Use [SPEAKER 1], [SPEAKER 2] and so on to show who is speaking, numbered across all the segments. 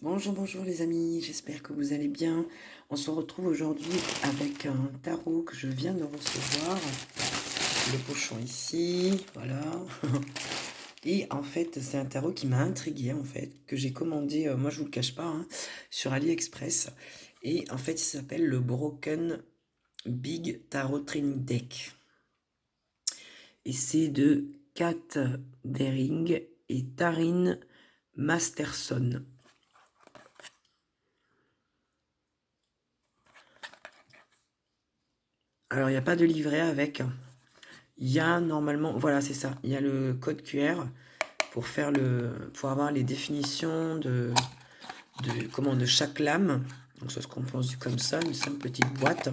[SPEAKER 1] Bonjour, bonjour les amis, j'espère que vous allez bien. On se retrouve aujourd'hui avec un tarot que je viens de recevoir. Le pochon ici, voilà. Et en fait, c'est un tarot qui m'a intrigué en fait, que j'ai commandé, moi je vous le cache pas, hein, sur AliExpress. Et en fait, il s'appelle le Broken Big Tarot Training Deck. Et c'est de Kat Dering et Taryn Masterson. Alors, il n'y a pas de livret avec. Il y a normalement, voilà, c'est ça. Il y a le code QR pour avoir les définitions de chaque lame. Donc, ça se compose comme ça, une simple petite boîte.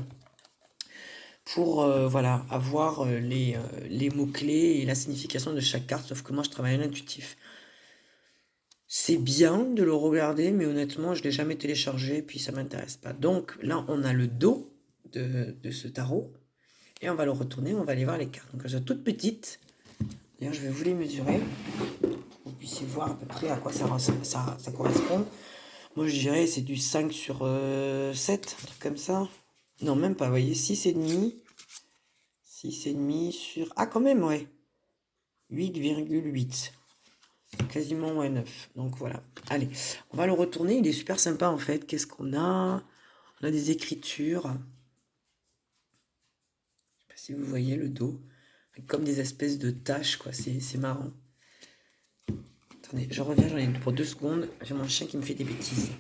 [SPEAKER 1] Pour, voilà, avoir les mots-clés et la signification de chaque carte. Sauf que moi, je travaille à l'intuitif. C'est bien de le regarder, mais honnêtement, je ne l'ai jamais téléchargé, puis ça ne m'intéresse pas. Donc, là, on a le dos de ce tarot. Et on va le retourner, on va aller voir les cartes. Donc, elles sont toutes petites. D'ailleurs, je vais vous les mesurer pour que vous puissiez voir à peu près à quoi ça correspond. Moi, je dirais c'est du 5 sur 7, un truc comme ça. Non, même pas, vous voyez, 6,5. 6,5 sur... Ah, quand même, ouais. 8,8. Quasiment, ouais, 9. Donc, voilà. Allez, on va le retourner. Il est super sympa, en fait. Qu'est-ce qu'on a? On a des écritures. Je sais pas si vous voyez le dos. Comme des espèces de taches, quoi. C'est marrant. Attendez, je reviens, j'en ai pour 2 secondes. J'ai mon chien qui me fait des bêtises.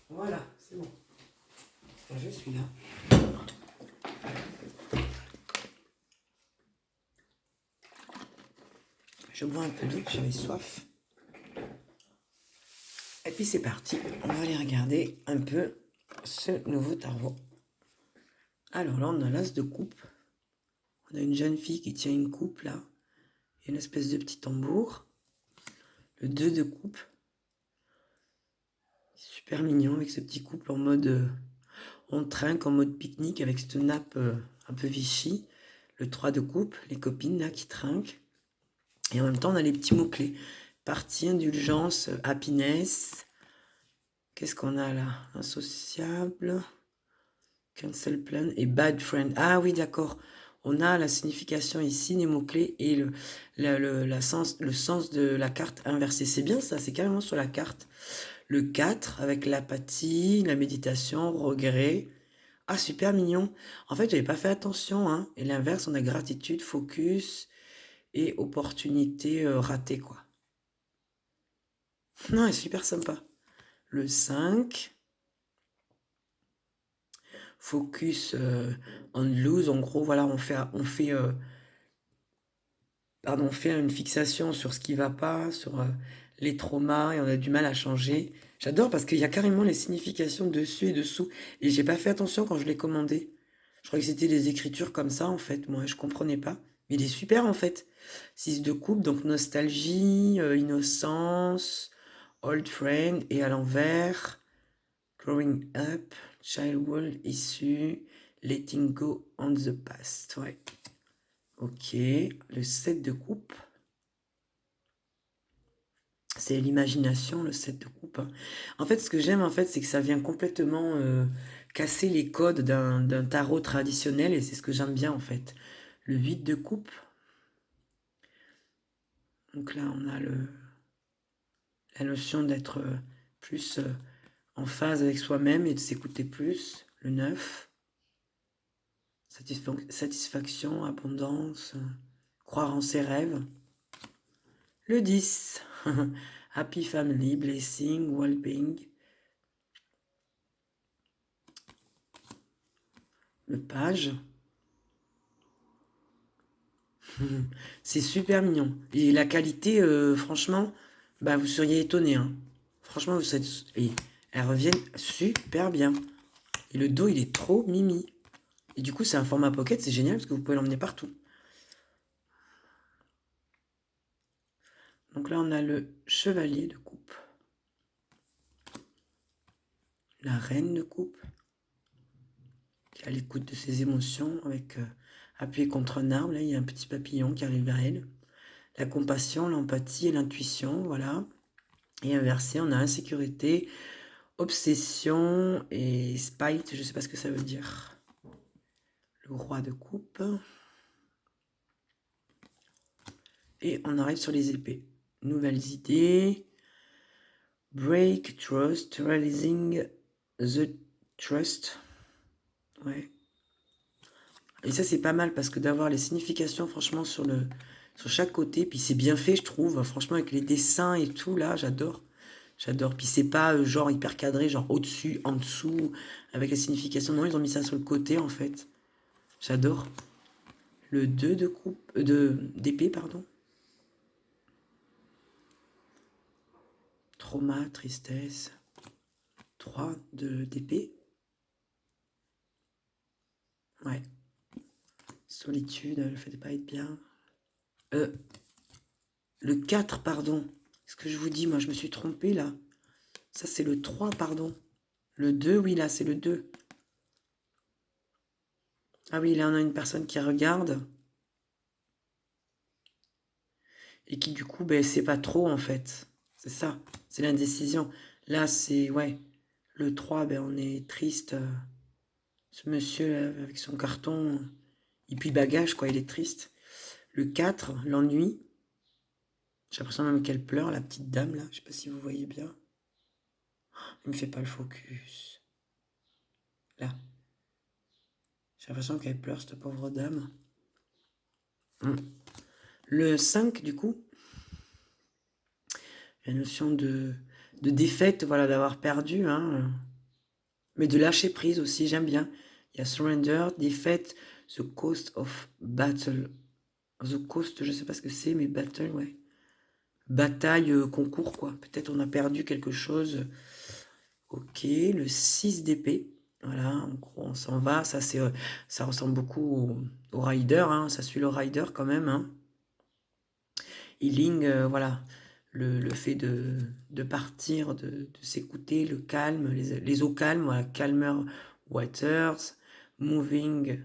[SPEAKER 1] Voilà, c'est bon. Je suis là. Je bois un peu d'eau, j'avais soif. Et puis c'est parti. On va aller regarder un peu ce nouveau tarot. Alors là, on a l'as de coupe. On a une jeune fille qui tient une coupe là. Il y a une espèce de petit tambour. Le 2 de coupe. Super mignon avec ce petit couple en mode... on trinque en mode pique-nique avec cette nappe un peu Vichy. Le 3 de coupe, les copines là qui trinquent. Et en même temps, on a les petits mots-clés. Partie, indulgence, happiness. Qu'est-ce qu'on a là? Insociable, cancel plan et bad friend. Ah oui, d'accord. On a la signification ici, les mots-clés et le sens de la carte inversée. C'est bien ça, c'est carrément sur la carte. Le 4 avec l'apathie, la méditation, regret. Ah, super mignon. En fait, j'avais pas fait attention, hein. Et l'inverse, on a gratitude, focus et opportunité ratée, quoi. Non, c'est super sympa. Le 5, focus on lose, en gros, voilà, on fait une fixation sur ce qui va pas, sur les traumas, et on a du mal à changer. J'adore parce qu'il y a carrément les significations dessus et dessous, et j'ai pas fait attention quand je l'ai commandé. Je croyais que c'était des écritures comme ça, en fait, moi, je comprenais pas. Mais il est super, en fait. 6 de coupe, donc nostalgie, innocence, old friend, et à l'envers, growing up, childhood, issue, letting go on the past. Ouais. Ok, le 7 de coupe. C'est l'imagination, le 7 de coupe. En fait, ce que j'aime, en fait, c'est que ça vient complètement casser les codes d'un tarot traditionnel, et c'est ce que j'aime bien, en fait. Le 8 de coupe. Donc là, on a la notion d'être plus en phase avec soi-même et de s'écouter plus. Le 9. Satisfaction, abondance, croire en ses rêves. Le 10. Happy family, blessing, well-being. Le page. C'est super mignon. Et la qualité, franchement, bah vous seriez étonné, hein. Franchement, elles reviennent super bien. Et le dos, il est trop mimi. Et du coup, c'est un format pocket, c'est génial parce que vous pouvez l'emmener partout. Donc là, on a le chevalier de coupe. La reine de coupe, qui est à l'écoute de ses émotions, avec appuyée contre un arbre. Là, il y a un petit papillon qui arrive vers elle. La compassion, l'empathie et l'intuition, voilà. Et inversé, on a insécurité, obsession et spite, je ne sais pas ce que ça veut dire. Le roi de coupe. Et on arrive sur les épées. Nouvelles idées. Break trust, realizing the trust. Ouais. Et ça, c'est pas mal parce que d'avoir les significations, franchement, sur chaque côté. Puis c'est bien fait, je trouve. Franchement, avec les dessins et tout, là, j'adore. J'adore. Puis c'est pas genre hyper cadré, genre au-dessus, en dessous, avec les significations. Non, ils ont mis ça sur le côté, en fait. J'adore. Le 2 de coupe, d'épée, pardon. Trauma, tristesse. 3 d'épée. Ouais. Solitude, le fait de pas être bien. Le 4, pardon. Ce que je vous dis, moi, je me suis trompée, là. Ça, c'est le 3, pardon. Le 2, oui, là, c'est le 2. Ah oui, là, on a une personne qui regarde. Et qui, du coup, ben, sait pas trop, en fait. C'est ça. C'est l'indécision. Là, c'est, ouais. Le 3, ben, on est triste. Ce monsieur, là, avec son carton. Et puis bagage, quoi, il est triste. Le 4, l'ennui. J'ai l'impression même qu'elle pleure, la petite dame, là. Je sais pas si vous voyez bien. Il me fait pas le focus. Là. J'ai l'impression qu'elle pleure, cette pauvre dame. Le 5, du coup, la notion de défaite, voilà, d'avoir perdu, hein. Mais de lâcher prise aussi, j'aime bien. Il y a surrender, défaite, the cost of battle. The cost, je sais pas ce que c'est, mais battle, ouais. Bataille, concours, quoi. Peut-être on a perdu quelque chose. Ok, le 6 d'épée. Voilà, en gros, on s'en va. Ça, ça ressemble beaucoup au rider, hein. Ça suit le rider quand même, hein. Healing, voilà, le fait de partir, de s'écouter, le calme, les eaux calmes, voilà, calmer waters, moving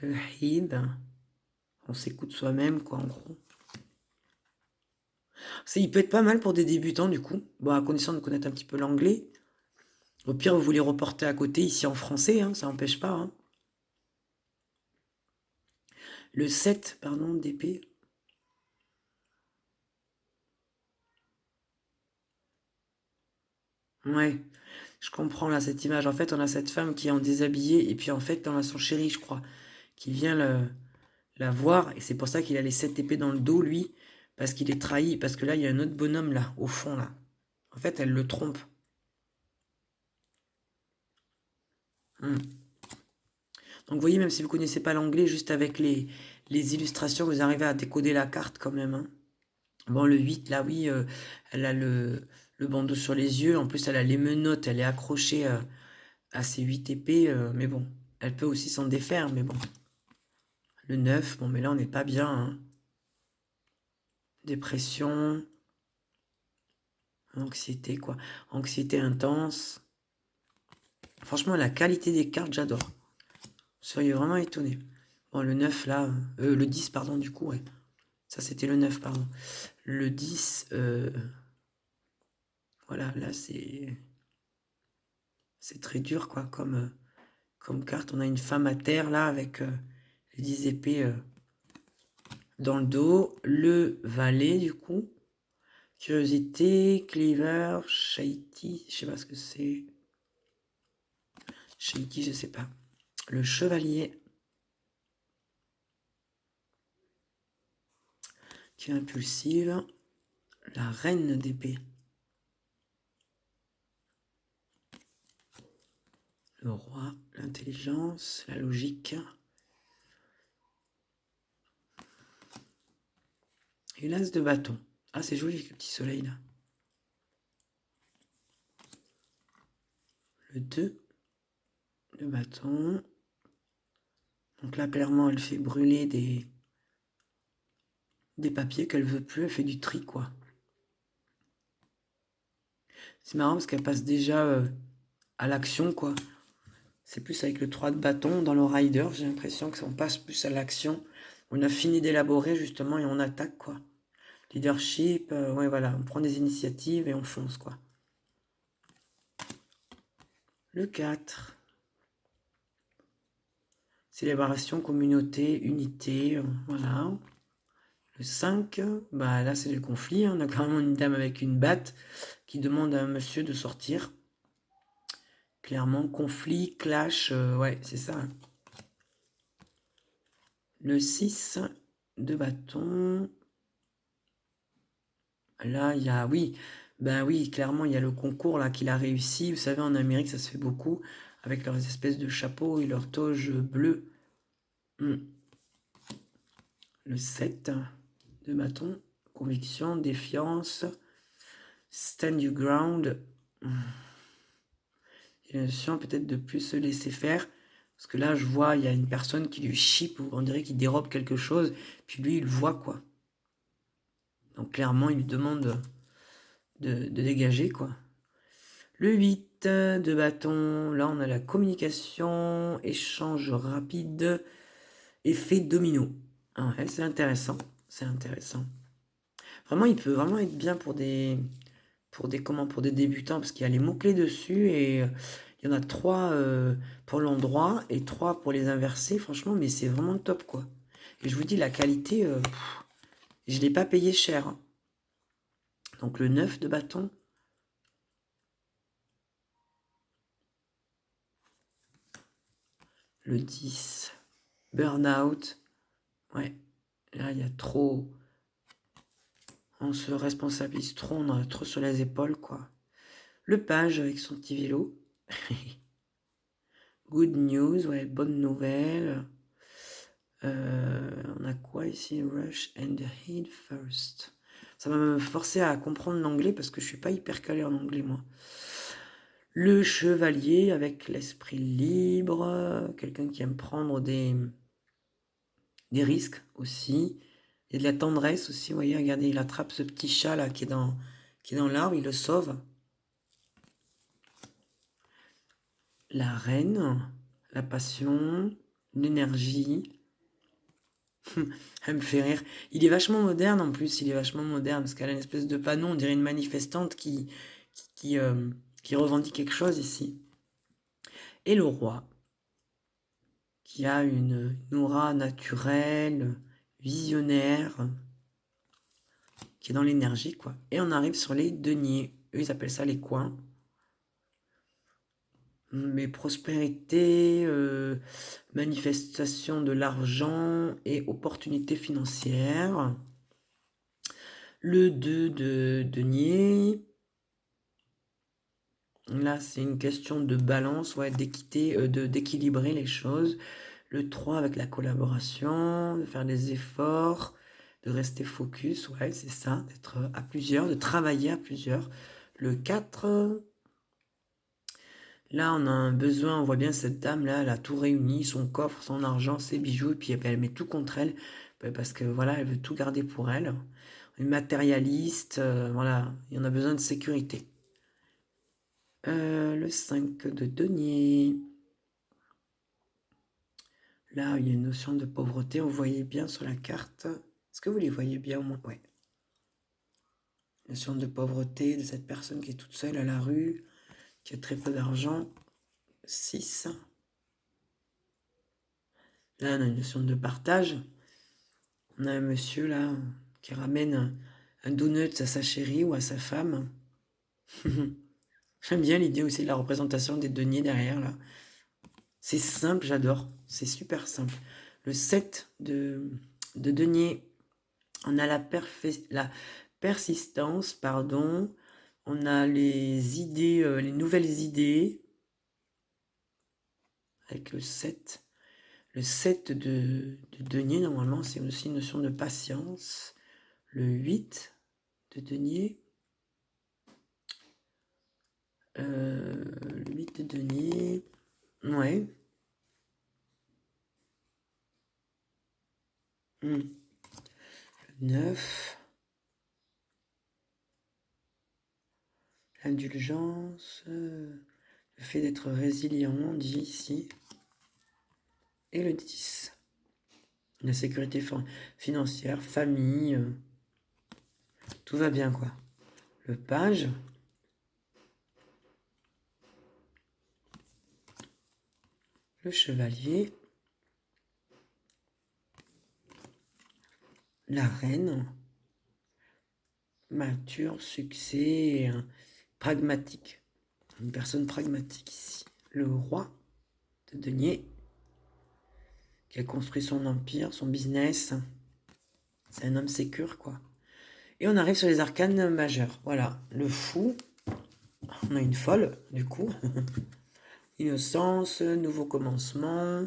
[SPEAKER 1] ahead, on s'écoute soi-même, quoi, en gros. Il peut être pas mal pour des débutants, du coup, bon, à condition de connaître un petit peu l'anglais. Au pire, vous voulez reporter à côté, ici en français, hein, ça n'empêche pas, hein. Le 7, pardon, d'épée. Ouais, je comprends là cette image. En fait, on a cette femme qui est en déshabillé et puis en fait, on a son chéri, je crois, qui vient la voir et c'est pour ça qu'il a les 7 épées dans le dos, lui, parce qu'il est trahi, parce que là, il y a un autre bonhomme là, au fond là. En fait, elle le trompe. Hmm. Donc, vous voyez, même si vous connaissez pas l'anglais, juste avec les illustrations, vous arrivez à décoder la carte quand même, hein. Bon, le 8, là, oui, elle a le bandeau sur les yeux. En plus, elle a les menottes, elle est accrochée à ses 8 épées, mais bon, elle peut aussi s'en défaire, mais bon. Le 9, bon, mais là, on n'est pas bien, hein. Dépression, anxiété, quoi. Anxiété intense. Franchement, la qualité des cartes, j'adore. Vous seriez vraiment étonné. Bon, le 9, là, le 10, pardon, du coup, ouais. Ça, c'était le 9, pardon. Le 10, voilà, là, c'est très dur, quoi, comme carte. On a une femme à terre, là, avec les 10 épées dans le dos. Le valet, du coup. Curiosité, cleaver, shady, je sais pas ce que c'est. Shady, je sais pas. Le chevalier. Qui est impulsive. La reine d'épée. Le roi, l'intelligence, la logique. Et l'as de bâton. Ah, c'est joli le petit soleil là. Le 2 de bâton. Donc là, clairement, elle fait brûler des papiers qu'elle veut plus. Elle fait du tri, quoi. C'est marrant parce qu'elle passe déjà à l'action, quoi. C'est plus avec le 3 de bâton dans le rider, j'ai l'impression que on passe plus à l'action. On a fini d'élaborer justement et on attaque, quoi. Leadership, ouais voilà, on prend des initiatives et on fonce, quoi. Le 4. Célébration, communauté, unité, voilà. Le 5, bah là c'est le conflit, hein. On a carrément une dame avec une batte qui demande à un monsieur de sortir. Clairement, conflit, clash, ouais, c'est ça. Le 6 de bâton. Là, il y a, oui, ben oui, clairement, il y a le concours là qu'il a réussi. Vous savez, en Amérique, ça se fait beaucoup avec leurs espèces de chapeaux et leurs toges bleues. Le 7 de bâton. Conviction, défiance, stand your ground. J'ai l'impression peut-être de plus se laisser faire. Parce que là, je vois, il y a une personne qui lui chipe, ou on dirait qu'il dérobe quelque chose, puis lui, il le voit, quoi. Donc clairement, il lui demande de dégager, quoi. Le 8 de bâton, là, on a la communication, échange rapide, effet domino. Ah ouais, c'est intéressant, c'est intéressant. Vraiment, il peut vraiment être bien pour des débutants, parce qu'il y a les mots-clés dessus, et il y en a 3 pour l'endroit, et 3 pour les inversés, franchement, mais c'est vraiment top, quoi. Et je vous dis, la qualité, je ne l'ai pas payé cher, hein. Donc le 9 de bâton. Le 10. Burnout. Ouais. Là, il y a trop. On se responsabilise trop, on en a trop sur les épaules, quoi. Le page avec son petit vélo. Good news, ouais, bonne nouvelle. On a quoi ici? Rush and head first. Ça va me forcer à comprendre l'anglais parce que je suis pas hyper calé en anglais, moi. Le chevalier avec l'esprit libre. Quelqu'un qui aime prendre des risques aussi. Et de la tendresse aussi, vous voyez, regardez, il attrape ce petit chat là qui est dans l'arbre, il le sauve. La reine, la passion, l'énergie. Elle me fait rire. Il est vachement moderne en plus, il est vachement moderne parce qu'elle a une espèce de panneau, on dirait une manifestante qui, euh, qui revendique quelque chose ici. Et le roi, qui a une aura naturelle, visionnaire, qui est dans l'énergie, quoi. Et on arrive sur les deniers. Eux, ils appellent ça les coins. Mais prospérité, manifestation de l'argent et opportunités financières. Le 2 de denier. Là, c'est une question de balance, ouais, d'équité, d'équilibrer les choses. Le 3 avec la collaboration, de faire des efforts, de rester focus, ouais, c'est ça, d'être à plusieurs, de travailler à plusieurs. Le 4, là, on a un besoin, on voit bien cette dame-là, elle a tout réuni, son coffre, son argent, ses bijoux, et puis elle met tout contre elle, parce que voilà, elle veut tout garder pour elle. Une matérialiste, voilà, il y en a besoin de sécurité. Le 5 de denier. Là, il y a une notion de pauvreté, vous voyez bien sur la carte. Est-ce que vous les voyez bien au moins? Ouais. Notion de pauvreté de cette personne qui est toute seule à la rue, qui a très peu d'argent. 6. Là, on a une notion de partage. On a un monsieur là qui ramène un donut à sa chérie ou à sa femme. J'aime bien l'idée aussi de la représentation des deniers derrière là. C'est simple, j'adore. C'est super simple. Le 7 de denier, on a la persistance, pardon. On a les idées, les nouvelles idées. Avec le 7. Le 7 de denier, normalement, c'est aussi une notion de patience. Le 8 de denier. Le 8 de denier. Ouais. Le 9. L'indulgence. Le Le fait d'être résilient, on dit ici. Et le 10. La sécurité financière, famille. Tout va bien, quoi. Le page. Le chevalier. La reine. Mature, succès, pragmatique. Une personne pragmatique ici. Le roi de denier. Qui a construit son empire, son business. C'est un homme sécure, quoi. Et on arrive sur les arcanes majeurs. Voilà. Le fou. On a une folle, du coup. Innocence, nouveau commencement.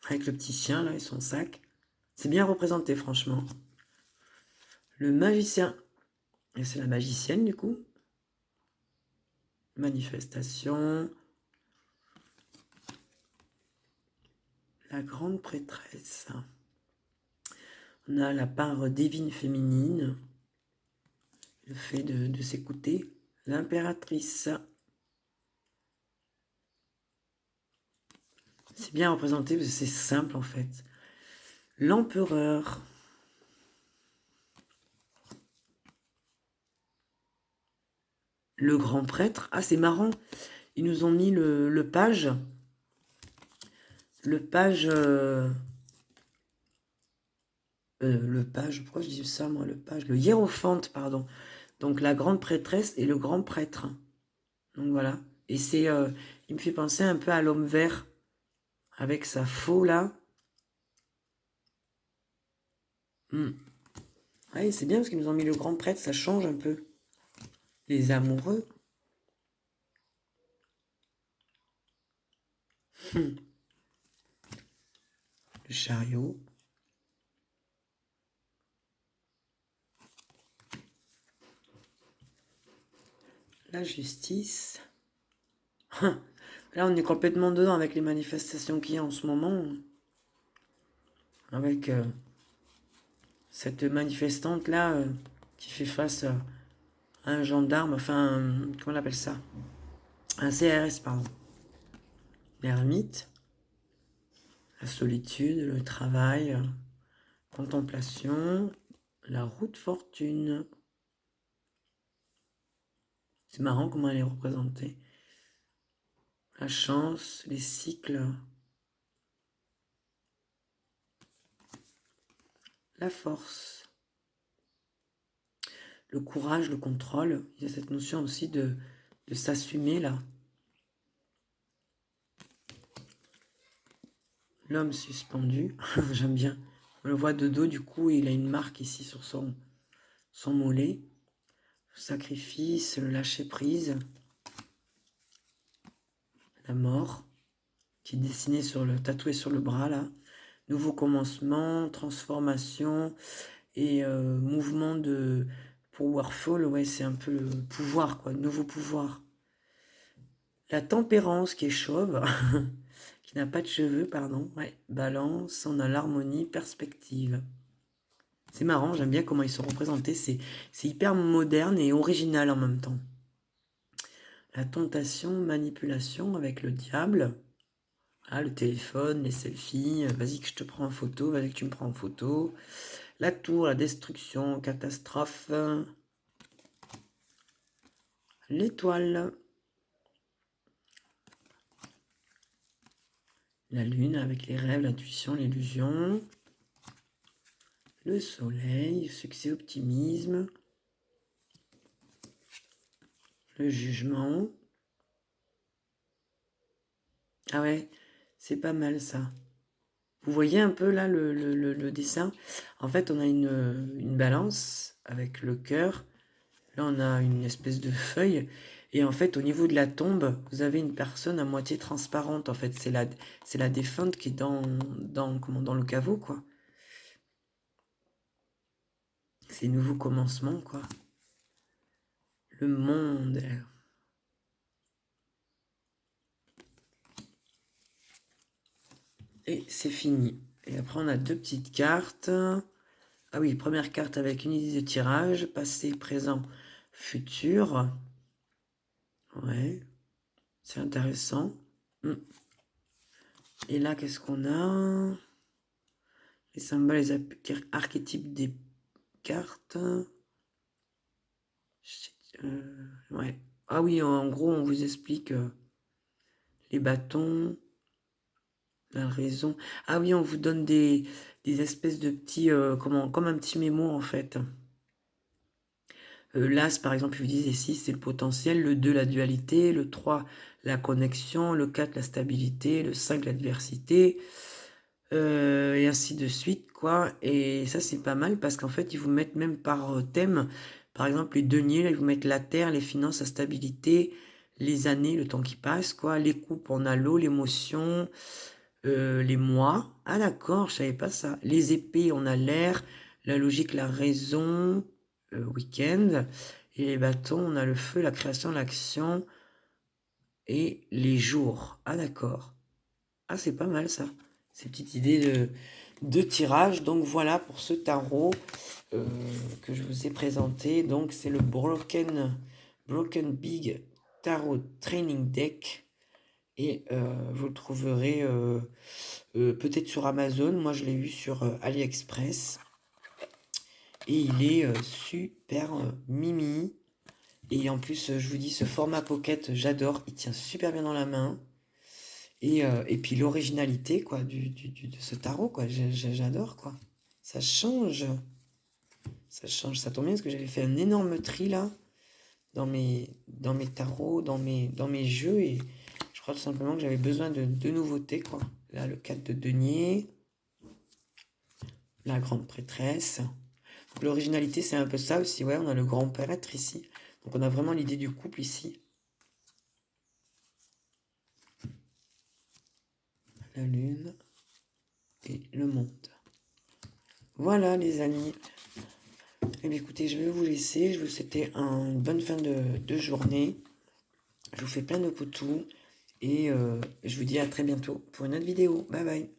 [SPEAKER 1] Avec le petit chien, là, et son sac. C'est bien représenté, franchement. Le magicien. Et c'est la magicienne, du coup. Manifestation. La grande prêtresse. On a la part divine féminine. Le fait de s'écouter. L'impératrice. C'est bien représenté parce que c'est simple en fait. L'empereur. Le grand prêtre. Ah, c'est marrant. Ils nous ont mis le page. Le page... le page, pourquoi je dis ça moi, le page? Le hiérophante, pardon. Donc la grande prêtresse et le grand prêtre. Donc voilà. Et c'est... il me fait penser un peu à l'homme vert. Avec sa faux là. Ouais, c'est bien parce qu'ils nous ont mis le grand prêtre, ça change un peu. Les amoureux. Le chariot. La justice. Là, on est complètement dedans avec les manifestations qu'il y a en ce moment. Avec cette manifestante-là qui fait face à un gendarme, enfin, comment on appelle ça? Un CRS, pardon. L'ermite. La solitude, le travail, contemplation. La route fortune. C'est marrant comment elle est représentée. La chance, les cycles. La force. Le courage, le contrôle. Il y a cette notion aussi de s'assumer là. L'homme suspendu. J'aime bien. On le voit de dos, du coup, il a une marque ici sur son mollet. Le sacrifice, le lâcher-prise. La mort, qui est dessinée tatouée sur le bras là. Nouveau commencement, transformation et mouvement de powerful. Ouais, c'est un peu le pouvoir, quoi. Nouveau pouvoir. La tempérance qui est chauve, qui n'a pas de cheveux, pardon. Ouais, balance, on a l'harmonie, perspective. C'est marrant, j'aime bien comment ils sont représentés. C'est hyper moderne et original en même temps. La tentation, manipulation avec le diable. Ah, le téléphone, les selfies. Vas-y que je te prends en photo, vas-y que tu me prends en photo. La tour, la destruction, catastrophe. L'étoile. La lune avec les rêves, l'intuition, l'illusion. Le soleil, succès, optimisme. Le jugement. Ah ouais, c'est pas mal ça. Vous voyez un peu là le dessin? En fait, on a une balance avec le cœur. Là, on a une espèce de feuille. Et en fait, au niveau de la tombe, vous avez une personne à moitié transparente. En fait, c'est la défunte qui est dans le caveau, quoi. C'est nouveau commencement, quoi. Le monde. Et c'est fini. Et après, on a deux petites cartes. Ah oui, première carte avec une idée de tirage. Passé, présent, futur. Ouais. C'est intéressant. Et là, qu'est-ce qu'on a? Les symboles, les archétypes des cartes. Ouais. Ah oui, en gros, on vous explique les bâtons, la raison. Ah oui, on vous donne des espèces de petits, comme un petit mémo en fait. L'As, par exemple, ils vous disent, 6, c'est le potentiel, le 2, la dualité, le 3, la connexion, le 4, la stabilité, le 5, l'adversité, et ainsi de suite, quoi. Et ça, c'est pas mal parce qu'en fait, ils vous mettent même par thème, par exemple, les deniers, là, ils vous mettent la terre, les finances, la stabilité, les années, le temps qui passe, quoi. Les coupes, on a l'eau, l'émotion, les mois. Ah d'accord, je savais pas ça. Les épées, on a l'air, la logique, la raison, le week-end. Et les bâtons, on a le feu, la création, l'action et les jours. Ah d'accord. Ah c'est pas mal ça. Ces petites idées de tirage. Donc voilà pour ce tarot que je vous ai présenté. Donc c'est le Broken Big Tarot Training Deck. Et vous le trouverez peut-être sur Amazon. Moi, je l'ai eu sur AliExpress. Et il est super mimi. Et en plus, je vous dis, ce format pocket, j'adore. Il tient super bien dans la main. Et puis l'originalité, quoi, de ce tarot, quoi. J'adore, quoi. Ça change. Ça change. Ça tombe bien parce que j'avais fait un énorme tri, là, dans mes tarots, dans mes jeux. Et je crois tout simplement que j'avais besoin de nouveautés, quoi. Là, le 4 de denier. La grande prêtresse. L'originalité, c'est un peu ça aussi. Ouais, on a le grand prêtre ici. Donc, on a vraiment l'idée du couple ici. La lune et le monde. Voilà, les amis. Eh bien, écoutez, je vais vous laisser. Je vous souhaite une bonne fin de journée. Je vous fais plein de poutous. Et je vous dis à très bientôt pour une autre vidéo. Bye bye.